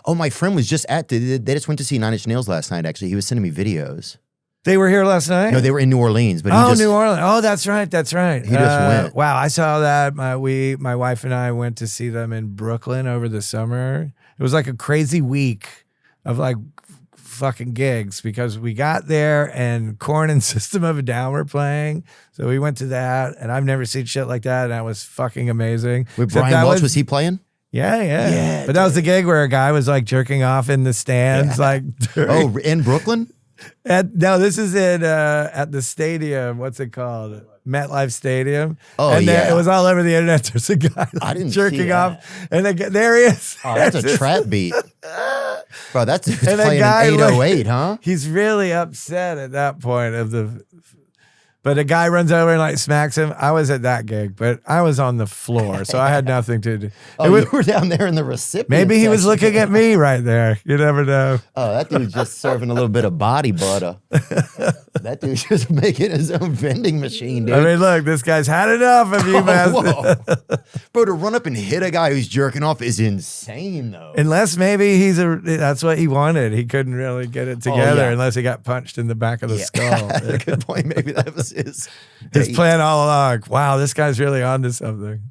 Oh, my friend was just they just went to see Nine Inch Nails last night, actually. He was sending me videos. They were here last night? No, they were in New Orleans. But New Orleans. Oh, that's right. That's right. He just went. Wow, I saw that. My wife and I went to see them in Brooklyn over the summer. It was like a crazy week of like fucking gigs because we got there and Korn and System of a Down were playing. So we went to that, and I've never seen shit like that, and that was fucking amazing. With Brian Welch, was he playing? Yeah. But that was the gig where a guy was like jerking off in the stands. Like in Brooklyn? No, this is at the stadium. What's it called? MetLife Stadium. Oh, and yeah. It was all over the internet. There's a guy like, jerking off. And there he is. Oh, that's a trap beat. Bro, that's playing an 808, huh? He's really upset at that point but a guy runs over and like smacks him. I was at that gig, but I was on the floor, so I had nothing to do. You were down there in the recipient Maybe he was section. looking at me right there. You never know. Oh, that dude's just serving a little bit of body butter. That dude's just making his own vending machine, dude. I mean, look, this guy's had enough of you, man. Bro, to run up and hit a guy who's jerking off is insane, though. Unless maybe that's what he wanted. He couldn't really get it together unless he got punched in the back of the skull. Good point. Maybe that was his plan all along. Wow, this guy's really onto something.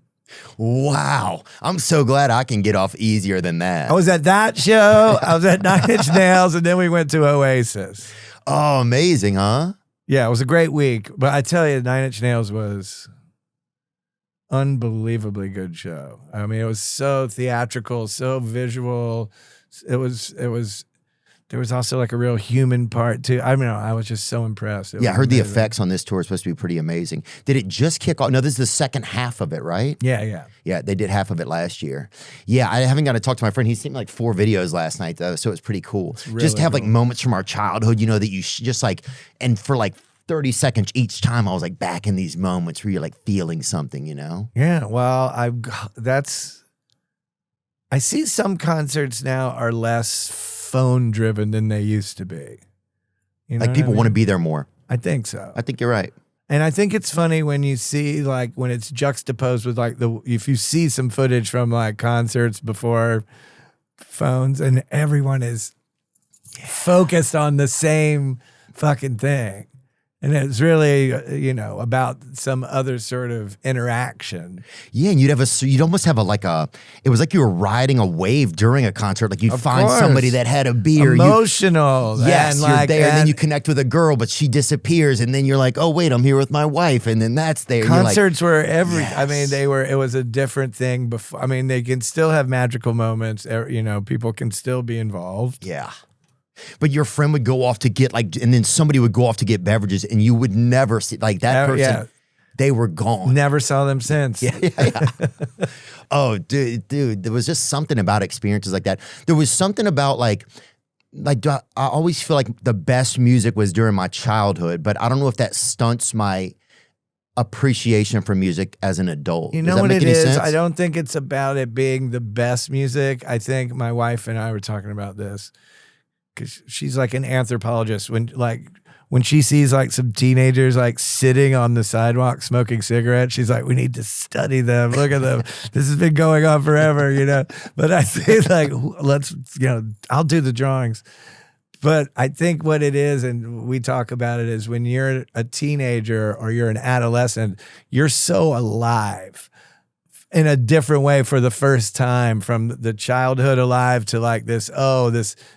Wow. I'm so glad I can get off easier than that. I was at that show. I was at Nine Inch Nails, and then we went to Oasis. Oh, amazing, huh? Yeah, it was a great week. But I tell you, Nine Inch Nails was unbelievably good show. I mean, it was so theatrical, so visual. There was also like a real human part too. I mean, I was just so impressed. I heard the effects on this tour are supposed to be pretty amazing. Did it just kick off? No, this is the second half of it, right? Yeah. Yeah, they did half of it last year. Yeah, I haven't got to talk to my friend. He sent me like 4 videos last night, though, so it's pretty cool. Really just to have cool. like moments from our childhood, you know, that you just like, and for like 30 seconds each time, I was like back in these moments where you're like feeling something, you know? Yeah, well, I see some concerts now are less phone driven than they used to be. You know like people want to be there more. I think so. I think you're right. And I think it's funny when you see like when it's juxtaposed with like if you see some footage from like concerts before phones and everyone is focused on the same fucking thing. And it's really, about some other sort of interaction. Yeah, and you'd almost have it was like you were riding a wave during a concert. Like you'd find somebody that had a beer. Emotional. Yes, and you're there, and then you connect with a girl, but she disappears, and then you're like, oh, wait, I'm here with my wife, and then that's there. Concerts were yes. I mean, it was a different thing before. I mean, they can still have magical moments. People can still be involved. Yeah. But your friend would go off to get and then somebody would go off to get beverages, and you would never see that person. Yeah. They were gone. Never saw them since. Yeah. Oh, dude, there was just something about experiences like that. There was something about I always feel like the best music was during my childhood, but I don't know if that stunts my appreciation for music as an adult. You know what it is? Sense? I don't think it's about it being the best music. I think my wife and I were talking about this. Because she's like an anthropologist. When she sees like some teenagers like sitting on the sidewalk smoking cigarettes, she's like, we need to study them. Look at them. This has been going on forever, But I think I'll do the drawings. But I think what it is, and we talk about it, is when you're a teenager or you're an adolescent, you're so alive in a different way for the first time, from the childhood alive to like this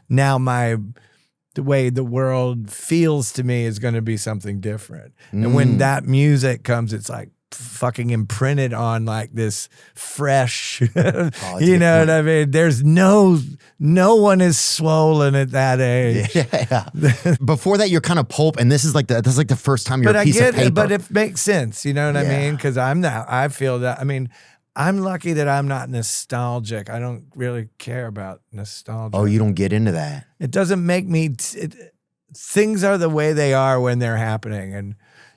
now the way the world feels to me is going to be something different. And when that music comes, it's like fucking imprinted on like this fresh, you know what I mean? There's no one is swollen at that age. Yeah. Before that, you're kind of pulp, and this is like the first time you're a piece of paper. But it makes sense, you know what I mean? Because I feel that, I mean, I'm lucky that I'm not nostalgic. I don't really care about nostalgia. Oh, you don't get into that? It doesn't make me... things are the way they are when they're happening. And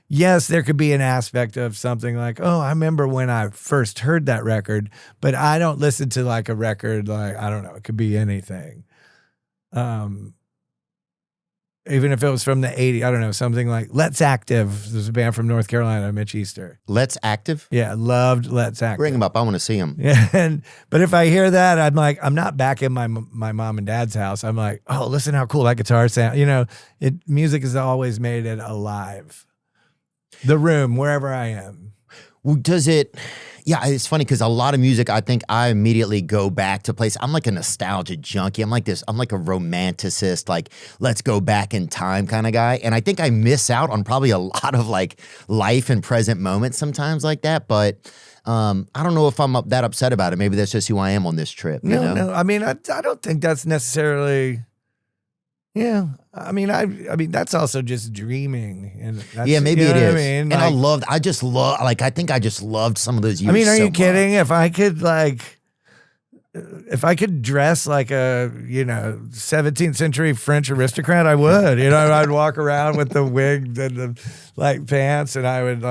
yes, there could be an aspect of something like, oh, I remember when I first heard that record, but I don't listen to like a record like, I don't know, it could be anything. even if it was from the 80s, I don't know, something like Let's Active. There's a band from North Carolina, Mitch Easter. Let's Active? Yeah, loved Let's Active. Bring him up. I want to see him. Yeah, but if I hear that, I'm like, I'm not back in my mom and dad's house. I'm like, oh, listen how cool that guitar sounds. You know, music has always made it alive. The room, wherever I am. Well, does it? Yeah, it's funny because a lot of music, I think I immediately go back to place. I'm like a nostalgia junkie. I'm like a romanticist, like let's go back in time kind of guy. And I think I miss out on probably a lot of like life and present moments sometimes like that. But I don't know if I'm that upset about it. Maybe that's just who I am on this trip. You know? No. I mean, I don't think that's necessarily. Yeah, I mean, that's also just dreaming, and that's, yeah, maybe it is. I mean? And like, I just loved some of those years. I mean, are so you kidding? If I could dress like a 17th century French aristocrat, I would. You know, I'd walk around with the wig and the like pants, and I would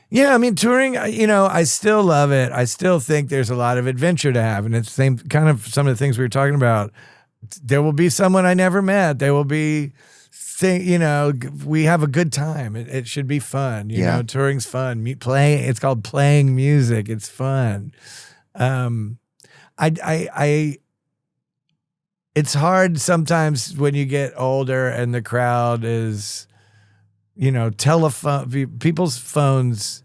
Yeah, I mean, touring, I still love it. I still think there's a lot of adventure to have, and it's the same kind of some of the things we were talking about. There will be someone I never met. There will be, we have a good time. It should be fun. You know, touring's fun. It's called playing music. It's fun. It's hard sometimes when you get older and the crowd is, people's phones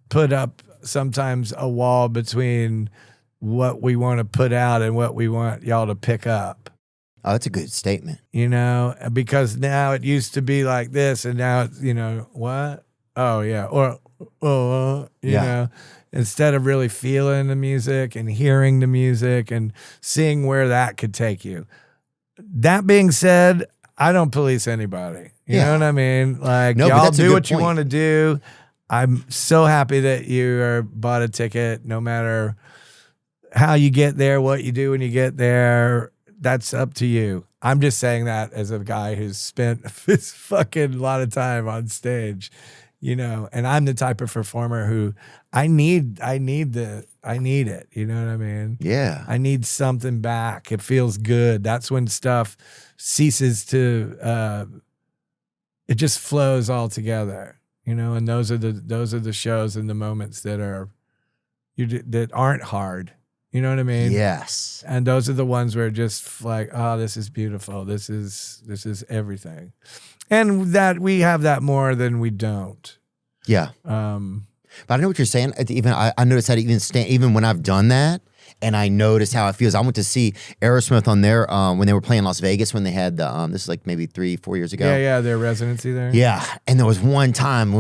put up sometimes a wall between what we want to put out and what we want y'all to pick up. Oh, that's a good statement. Because now it used to be like this, and now it's, what? Oh, yeah. Or, you know, instead of really feeling the music and hearing the music and seeing where that could take you. That being said, I don't police anybody. You know what I mean? Like, y'all do what you want to do. I'm so happy that you bought a ticket, no matter how you get there, what you do when you get there. That's up to you. I'm just saying that as a guy who's spent this fucking lot of time on stage, and I'm the type of performer who I need it. You know what I mean? Yeah. I need something back. It feels good. That's when stuff ceases to, it just flows all together, and those are the shows and the moments that aren't hard. You know what I mean? Yes. And those are the ones where just like, oh, this is beautiful. This is everything. And that we have that more than we don't. Yeah. But I know what you're saying. Even I noticed that even when I've done that, and I noticed how it feels. I went to see Aerosmith on there when they were playing Las Vegas when they had the this is like maybe 3-4 years ago. Yeah, their residency there. Yeah. And there was one time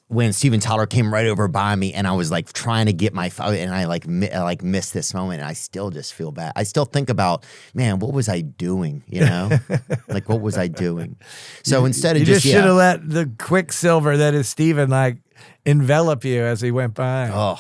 when Steven Tyler came right over by me, and I was like trying to get my phone, and I missed this moment, and I still just feel bad. I still think about, man, what was I doing? Like what was I doing? So instead of you just should have let the quicksilver that is Steven envelop you as he went by. Oh,